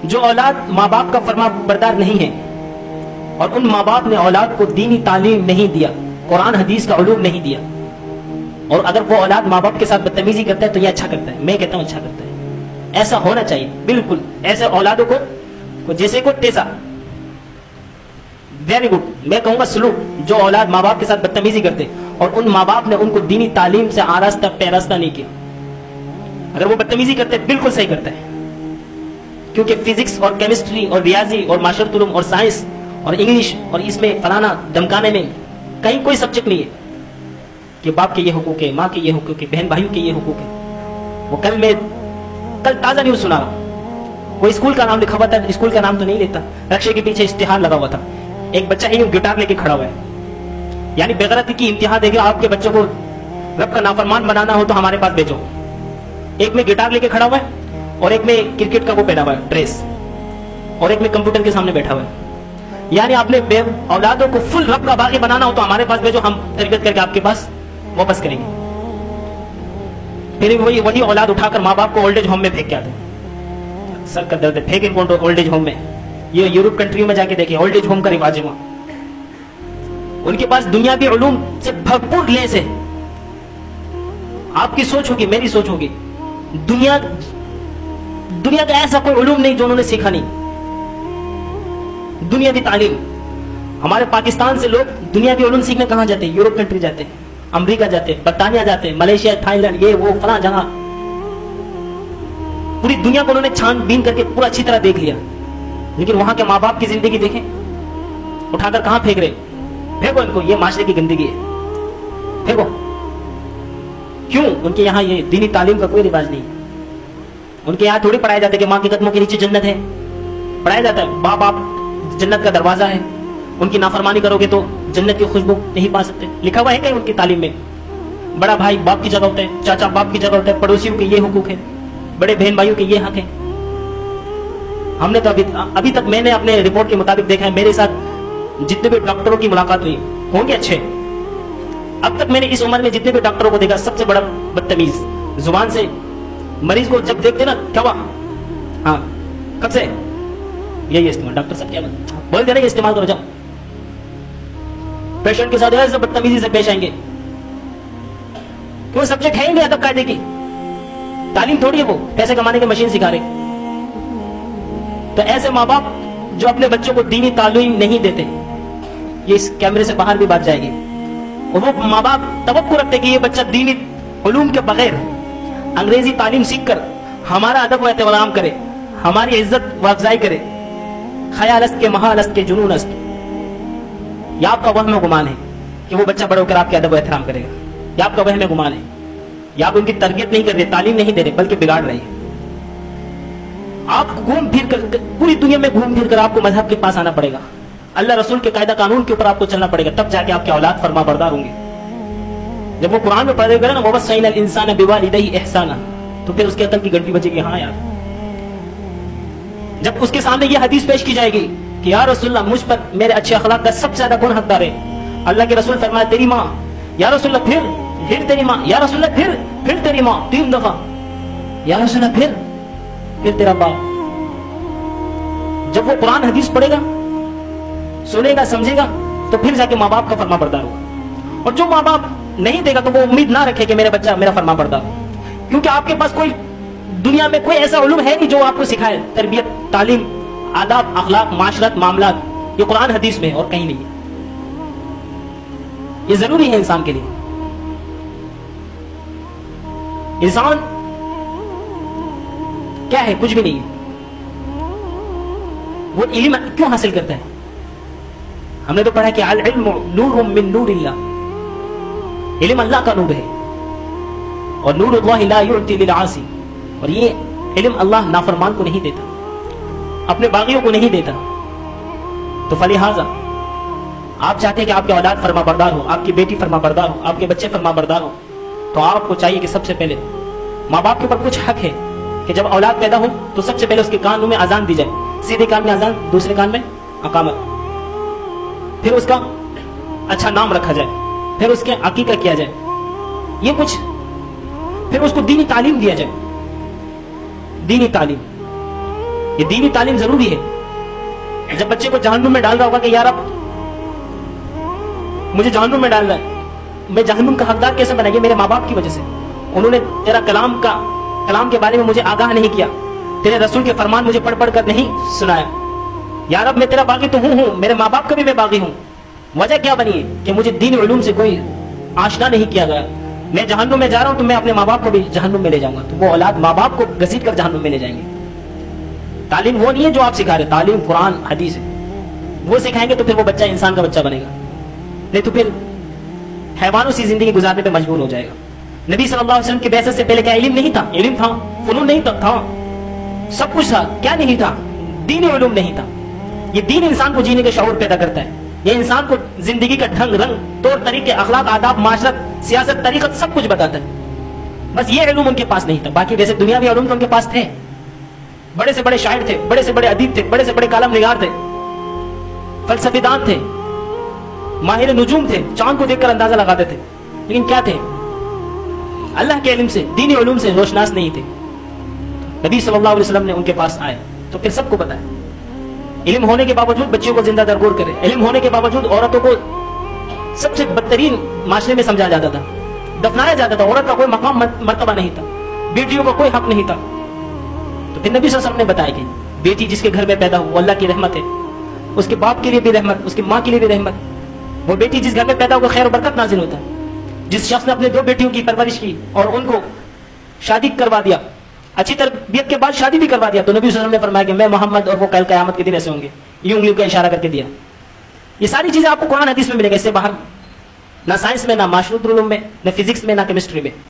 جو اولاد ماں باپ کا فرما بردار نہیں ہے اور ان ماں باپ نے اولاد کو دینی تعلیم نہیں دیا، قرآن حدیث کا علوم نہیں دیا، اور اگر وہ اولاد ماں باپ کے ساتھ بدتمیزی کرتا ہے تو یہ اچھا کرتا ہے، میں کہتا ہوں اچھا کرتا ہے، ایسا ہونا چاہیے بالکل۔ ایسے اولادوں کو جیسے کو ٹیسا، ویری گڈ، میں کہوں گا سلوک، جو اولاد ماں باپ کے ساتھ بدتمیزی کرتے اور ان ماں باپ نے ان کو دینی تعلیم سے آراستہ پیراستہ نہیں کیا، اگر وہ بدتمیزی کرتے بالکل صحیح کرتا ہے، کیونکہ فزکس اور کیمسٹری اور ریاضی اور معاشرت علوم اور سائنس اور انگلش اور اس میں فلانا دمکانے میں کہیں کوئی سبجیکٹ نہیں ہے کہ باپ کے یہ حقوق ہے، ماں کے یہ حقوق ہے، بہن بھائیوں کے یہ حقوق ہے۔ وہ کل تازہ نیوز سنا رہا، وہ اسکول کا نام لکھا ہوا تھا، اسکول کا نام تو نہیں لیتا، رکشے کے پیچھے اشتہار لگا ہوا تھا، ایک بچہ ہی گٹار لے کے کھڑا ہوا ہے، یعنی بغیرتی کی انتہا دے گا، آپ کے بچوں کو رب کا نافرمان بنانا ہو تو ہمارے پاس بھیجو۔ ایک میں گٹار لے کے کھڑا ہوا ہے اور ایک میں کرکٹ کا وہ پہنا ہوا ہے ڈریس، اور ایک میں کمپیوٹر کے سامنے بیٹھا ہوا ہے، یعنی آپ نے اولادوں کو فل رب کا باغی بنانا ہو تو ہمارے پاس بھیجو، ہم تربیت کر کے آپ کے پاس واپس کریں گے۔ پھر وہی اولاد اٹھا کر ماں باپ کو اولڈ ایج ہوم میں پھینک کے آتے ہیں، سر کا درد ہے، پھینک ان کو اولڈ ایج ہوم میں۔ یہ یورپ کنٹریوں میں جا کے دیکھیں، اولڈ ایج ہوم کا رواج ہے وہاں، ان کے پاس دنیاوی علوم سے بھرپور لیس ہے۔ آپ کی سوچ ہوگی، میری سوچ ہوگی، دنیا کا ایسا کوئی علوم نہیں جو انہوں نے سیکھا نہیں، دنیاوی تعلیم۔ ہمارے پاکستان سے لوگ دنیاوی علوم سیکھنے کہاں جاتے ہیں؟ یورپ کنٹری جاتے ہیں، امریکہ جاتے ہیں، برطانیہ جاتے ہیں، ملیشیا، تھائی لینڈ، یہ وہ فلاں جگہ، پوری دنیا کو انہوں نے چھان بین کر کے پورا اچھی طرح دیکھ لیا، لیکن وہاں کے ماں باپ کی زندگی دیکھیں، اٹھا کر کہاں پھینک رہے؟ پھینکو ان کو، یہ معاشرے کی گندگی ہے، پھینکو۔ کیوں؟ ان کے یہاں یہ دینی تعلیم کا کوئی رواج نہیں، ان کے یہاں تھوڑی پڑھایا جاتا ہے کہ ماں کے قدموں کے نیچے جنت ہے، پڑھایا جاتا ہے باپ جنت کا دروازہ ہے، ان کی نافرمانی کرو گے تو جنت کی خوشبو نہیں پا سکتے، لکھا ہوا ہے کہ ان کی تعلیم میں بڑا بھائی باپ کی جگہ ہوتا ہے، چاچا باپ کی جگہ ہوتا ہے، پڑوسیوں کے یہ حقوق ہے، بڑے بہن بھائیوں کے یہ حق ہے۔ ہم نے تو ابھی تک میں نے اپنے رپورٹ کے مطابق دیکھا ہے، میرے ساتھ جتنے بھی ڈاکٹروں کی ملاقات ہوئی ہوں گے اچھے، اب تک میں نے اس عمر میں جتنے بھی ڈاکٹروں کو دیکھا، سب سے بڑا بدتمیز، زبان سے مریض کو جب دیکھتے نا، کیا ہوا، ہاں کب سے یہی استعمال، ڈاکٹر صاحب کیا بول دے رہے، یہ استعمال کرو، جاؤ۔ پیشنٹ کے ساتھ ایسے بدتمیزی سے پیش آئیں گے، کیوں؟ سبجیکٹ ہے ہی نہیں ادب قاعدے کی، تعلیم تھوڑی ہے وہ پیسے کمانے کی مشین سکھا رہے۔ تو ایسے ماں باپ جو اپنے بچوں کو دینی تعلیم نہیں دیتے، یہ اس کیمرے سے باہر بھی بات جائے گی، اور وہ ماں باپ توقع رکھتے کہ یہ بچہ دینی علوم کے بغیر انگریزی تعلیم سیکھ کر ہمارا ادب و احترام کرے، ہماری عزت و افزائی کرے، خیال است کے محال است کے جنون است۔ یہ آپ کا وہم و گمان ہے کہ وہ بچہ بڑا ہو کر آپ کے ادب و احترام کرے گا، یہ آپ کا وہم و گمان ہے، یا آپ ان کی تربیت نہیں کر رہے، تعلیم نہیں دے رہے، بلکہ بگاڑ رہے ہیں۔ آپ گھوم پھر کر پوری دنیا میں گھوم پھر کر آپ کو مذہب کے پاس آنا پڑے گا، اللہ رسول کے قاعدہ قانون کے اوپر آپ کو چلنا پڑے گا، تب جا کے آپ کے اولاد فرما بردار ہوں گے۔ جب وہ قرآن میں پڑھے گا نا، وَوَصَّيْنَا الْإِنسَانَ بِوَالِدَيْهِ إِحْسَانًا، تو پھر اس کے عقل کی گھنٹی بجے گی، ہاں یار۔ جب اس کے سامنے یہ حدیث پیش کی جائے گی کہ یا رسول اللہ مجھ پر میرے اچھے اخلاق کا سب سے زیادہ کون حقدار ہے؟ اللہ کے رسول فرمایا تیری ماں، یا رسول اللہ پھر تیری ماں، یا رسول اللہ پھر تیری ماں، 3 دفعہ، یا رسول اللہ پھر تیرا باپ۔ جب وہ قرآن حدیث پڑھے گا، سنے گا، سمجھے گا، تو پھر جا کے ماں باپ کا فرما بردار ہوگا۔ اور جو ماں باپ نہیں دے گا تو وہ امید نہ رکھے کہ میرا بچہ میرا فرما بردار ہو، کیونکہ آپ کے پاس کوئی دنیا میں کوئی ایسا علوم ہے نہیں جو آپ کو سکھائے، تربیت، تعلیم، آداب، اخلاق، معاشرت، معاملات، یہ قرآن حدیث میں اور کہیں نہیں ہے۔ یہ ضروری ہے انسان کے لیے۔ انسان کیا ہے؟ کچھ بھی نہیں ہے۔ وہ علم کیوں حاصل کرتا ہے؟ ہم نے تو پڑھا کہ العلم نور من نور اللہ، علم اللہ کا نور ہے، اور نور اللہ لا یعطی للعاصی، اور یہ علم اللہ نافرمان کو نہیں دیتا، اپنے باغیوں کو نہیں دیتا۔ تو فلہذا آپ چاہتے ہیں کہ آپ کے اولاد فرما بردار ہو، آپ کی بیٹی فرما بردار ہو، آپ کے بچے فرما بردار ہو، تو آپ کو چاہیے کہ سب سے پہلے ماں باپ کے اوپر کچھ حق ہے کہ جب اولاد پیدا ہو تو سب سے پہلے اس کے کانوں میں اذان دی جائے، سیدھے کان میں اذان، دوسرے کان میں اقامت، پھر اس کا اچھا نام رکھا جائے، پھر اس کے عقیقہ کیا جائے، یہ کچھ، پھر اس کو دینی تعلیم دیا جائے، دینی تعلیم۔ یہ دینی تعلیم ضروری ہے. جب بچے کو جہنم میں ڈال رہا ہوگا کہ یار اب مجھے جہنم میں ڈال رہا ہے, میں جہنم کا حقدار کیسے بنا؟ یہ میرے ماں باپ کی وجہ سے. انہوں نے تیرا کلام کے بارے میں مجھے آگاہ نہیں کیا, تیرے رسول کے فرمان مجھے پڑھ پڑھ کر نہیں سنایا. یار اب میں تیرا باغی تو ہوں, میرے ماں باپ کا بھی میں باغی ہوں. وجہ کیا بنی ہے کہ مجھے دین علوم سے کوئی آشنا نہیں کیا گیا. میں جہنم میں جا رہا ہوں تو میں اپنے ماں باپ کو بھی جہنم میں لے جاؤں گا. تو وہ اولاد ماں باپ کو گھسیٹ کر جہنم میں لے جائیں گے. تعلیم وہ نہیں ہے جو آپ سکھا رہے, تعلیم قرآن حدیث ہے. وہ سکھائیں گے تو پھر وہ بچہ انسان کا بچہ بنے گا, نہیں تو پھر حیوانوں سی زندگی گزارنے پہ مجبور ہو جائے گا. نبی صلی اللہ علیہ وسلم کی بعثت سے پہلے کیا علم نہیں تھا؟ علم تھا, فنون نہیں تھا, سب کچھ تھا. کیا نہیں تھا؟ دین علوم نہیں تھا. یہ دین انسان کو جینے کے شعور پیدا کرتا ہے. یہ انسان کو زندگی کا ڈھنگ رنگ, طور طریقے, اخلاق, آداب, معاشرت, سیاست, طریقت سب کچھ بتاتا ہے. بس یہ علوم ان کے پاس نہیں تھا. باقی ویسے دنیاوی علوم تو ان کے پاس تھے. بڑے سے بڑے شاعر تھے, بڑے سے بڑے ادیب تھے, بڑے سے بڑے کالم نگار تھے, فلسفی دان تھے, ماہر نجوم تھے, چاند کو دیکھ کر اندازہ لگاتے تھے. لیکن کیا تھے؟ اللہ کے علم سے, دینی علوم سے روشناس نہیں تھے. نبی صلی اللہ علیہ وسلم نے ان کے پاس آئے تو پھر سب کو بتایا. علم ہونے کے باوجود بچوں کو زندہ درگور کرے, علم ہونے کے باوجود عورتوں کو سب سے بدترین معاشرے میں سمجھا جاتا تھا, دفنایا جاتا تھا. عورت کا کوئی مقام مرتبہ نہیں تھا, بیٹیوں کا کوئی حق نہیں تھا. تو پھر نبی صلی اللہ علیہ وسلم نے بتایا کہ بیٹی جس کے گھر میں پیدا ہو وہ اللہ کی رحمت ہے, اس کے باپ کے لیے بھی رحمت, اس کی ماں کے لیے بھی رحمت. وہ بیٹی جس گھر میں پیدا ہو خیر و برکت نازل ہوتا ہے. جس شخص نے اپنے 2 بیٹیوں کی پرورش کی اور ان کو شادی کروا دیا, اچھی تربیت کے بعد شادی بھی کروا دیا, تو نبی صلی اللہ علیہ وسلم نے فرمایا کہ میں محمد اور وہ کل قیامت کے دن ایسے ہوں گے. یہ انگلیوں کا اشارہ کر کے دیا. یہ ساری چیزیں آپ کو قرآن حدیث میں ملے گا. اس سے باہر نہ سائنس میں, نہ معاشرت علوم میں, نہ فزکس میں, نہ کیمسٹری میں.